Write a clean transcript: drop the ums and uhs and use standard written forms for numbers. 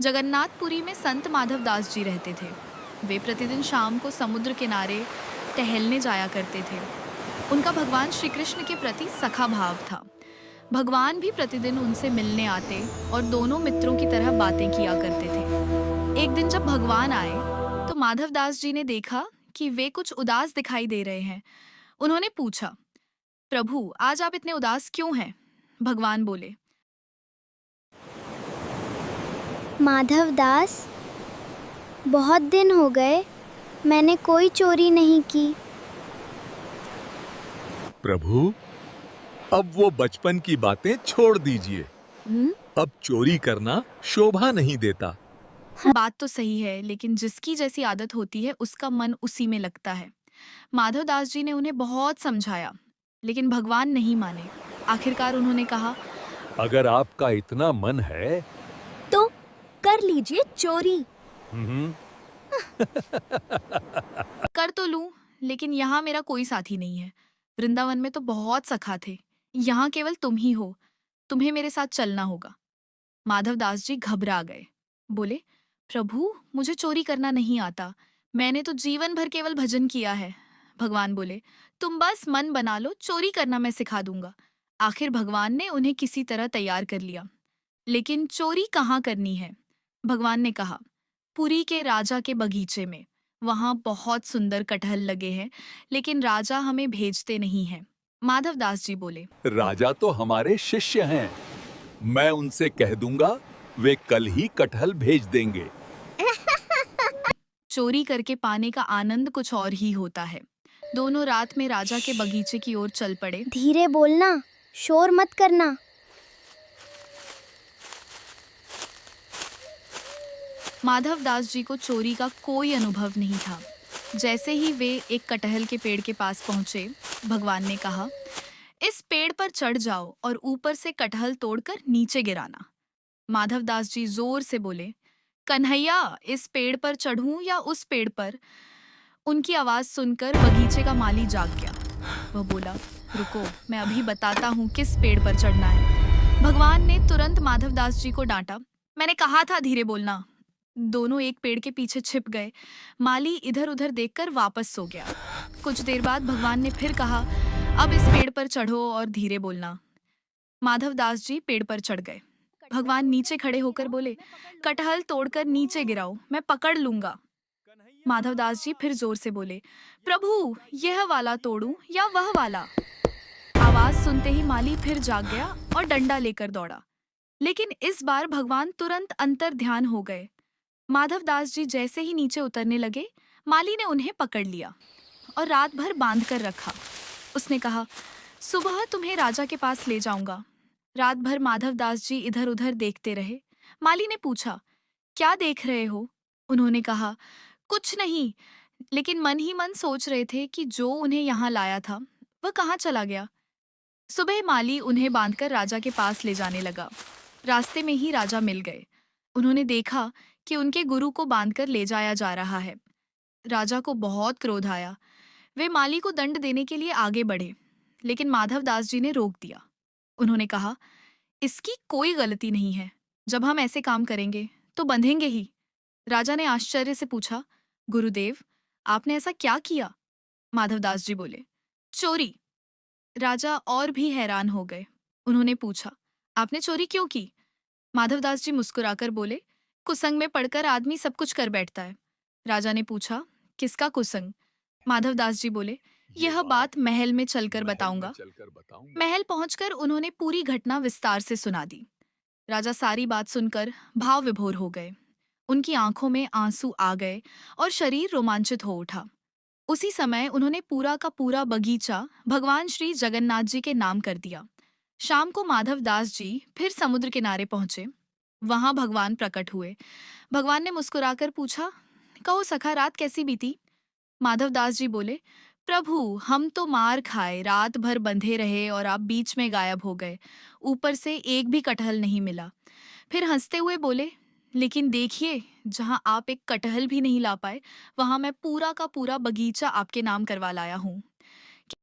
जगन्नाथपुरी में संत माधव दास जी रहते थे। वे प्रतिदिन शाम को समुद्र किनारे टहलने जाया करते थे। उनका भगवान श्री कृष्ण के प्रति सखा भाव था। भगवान भी प्रतिदिन उनसे मिलने आते और दोनों मित्रों की तरह बातें किया करते थे। एक दिन जब भगवान आए तो माधव दास जी ने देखा कि वे कुछ उदास दिखाई दे रहे हैं। उन्होंने पूछा, प्रभु, आज आप इतने उदास क्यों हैं? भगवान बोले, माधव दास, बहुत दिन हो गए, मैंने कोई चोरी नहीं की। प्रभु, अब वो बचपन की बातें छोड़ दीजिए। अब चोरी करना शोभा नहीं देता। बात तो सही है, लेकिन जिसकी जैसी आदत होती है उसका मन उसी में लगता है। माधव दास जी ने उन्हें बहुत समझाया, लेकिन भगवान नहीं माने। आखिरकार उन्होंने कहा, अगर आपका इतना मन है तो कर लीजिए चोरी। हम्म, कर तो लूं, लेकिन यहाँ मेरा कोई साथी नहीं है। वृंदावन में तो बहुत सखा थे, यहाँ केवल तुम ही हो। तुम्हें मेरे साथ चलना होगा। माधव दास जी घबरा गए। बोले, प्रभु, मुझे चोरी करना नहीं आता। मैंने तो जीवन भर केवल भजन किया है। भगवान बोले, तुम बस मन बना लो, चोरी करना मैं सिखा दूंगा। आखिर भगवान ने उन्हें किसी तरह तैयार कर लिया। लेकिन चोरी कहाँ करनी है? भगवान ने कहा, पुरी के राजा के बगीचे में। वहां बहुत सुंदर कटहल लगे हैं, लेकिन राजा हमें भेजते नहीं हैं। माधव दास जी बोले, राजा तो हमारे शिष्य हैं। मैं उनसे कह दूंगा, वे कल ही कटहल भेज देंगे। चोरी करके पाने का आनंद कुछ और ही होता है। दोनों रात में राजा के बगीचे की ओर चल पड़े। धीरे बोलना, शोर मत करना। माधव दास जी को चोरी का कोई अनुभव नहीं था। जैसे ही वे एक कटहल के पेड़ के पास पहुंचे, भगवान ने कहा, इस पेड़ पर चढ़ जाओ और ऊपर से कटहल तोड़कर नीचे गिराना। माधव दास जी जोर से बोले, कन्हैया, इस पेड़ पर चढ़ूं या उस पेड़ पर? उनकी आवाज सुनकर बगीचे का माली जाग गया। वह बोला, रुको, मैं अभी बताता हूँ किस पेड़ पर चढ़ना है। भगवान ने तुरंत माधव दास जी को डांटा। मैंने कहा था धीरे बोलना। दोनों एक पेड़ के पीछे छिप गए। माली इधर उधर देखकर वापस सो गया। कुछ देर बाद भगवान ने फिर कहा, अब इस पेड़ पर चढ़ो और धीरे बोलना। माधव दास जी पेड़ पर चढ़ गए। भगवान नीचे खड़े होकर बोले, कटहल तोड़कर नीचे गिराओ, मैं पकड़ लूंगा। माधव दास जी फिर जोर से बोले, प्रभु, यह वाला तोड़ूं या वह वाला? आवाज सुनते ही माली फिर जाग गया और डंडा लेकर दौड़ा। लेकिन इस बार भगवान तुरंत अंतर ध्यान हो गए। माधव दास जी जैसे ही नीचे उतरने लगे, माली ने उन्हें पकड़ लिया और रात भर बांध कर रखा। उसने कहा, सुबह तुम्हें राजा के पास ले जाऊंगा। रात भर माधव दास जी इधर उधर देखते रहे। माली ने पूछा, क्या देख रहे हो? उन्होंने कहा, कुछ नहीं, लेकिन मन ही मन सोच रहे थे कि जो उन्हें यहाँ लाया था वह कहाँ चला गया। सुबह माली उन्हें बांधकर राजा के पास ले जाने लगा। रास्ते में ही राजा मिल गए। उन्होंने देखा कि उनके गुरु को बांधकर ले जाया जा रहा है। राजा को बहुत क्रोध आया। वे माली को दंड देने के लिए आगे बढ़े, लेकिन माधव दास जी ने रोक दिया। उन्होंने कहा, इसकी कोई गलती नहीं है। जब हम ऐसे काम करेंगे तो बंधेंगे ही। राजा ने आश्चर्य से पूछा, गुरुदेव, आपने ऐसा क्या किया? माधव दास जी बोले, चोरी। राजा और भी हैरान हो गए। उन्होंने पूछा, आपने चोरी क्यों की? माधव दास जी मुस्कुराकर बोले, कुसंग में पड़कर आदमी सब कुछ कर बैठता है। राजा ने पूछा, किसका कुसंग? माधव दास जी बोले, यह बात महल में चलकर बताऊंगा। महल पहुंचकर उन्होंने पूरी घटना विस्तार से सुना दी। राजा सारी बात सुनकर भाव विभोर हो गए। उनकी आंखों में आंसू आ गए और शरीर रोमांचित हो उठा। उसी समय उन्होंने पूरा का पूरा बगीचा भगवान श्री जगन्नाथ जी के नाम कर दिया। शाम को माधव दास जी फिर समुद्र किनारे पहुंचे। वहां भगवान प्रकट हुए। भगवान ने मुस्कुराकर पूछा, कहो सखा, रात कैसी बीती? माधव दास जी बोले, प्रभु, हम तो मार खाए, रात भर बंधे रहे और आप बीच में गायब हो गए। ऊपर से एक भी कटहल नहीं मिला। फिर हंसते हुए बोले, लेकिन देखिए, जहां आप एक कटहल भी नहीं ला पाए, वहां मैं पूरा का पूरा बगीचा आपके नाम करवा लाया हूँ।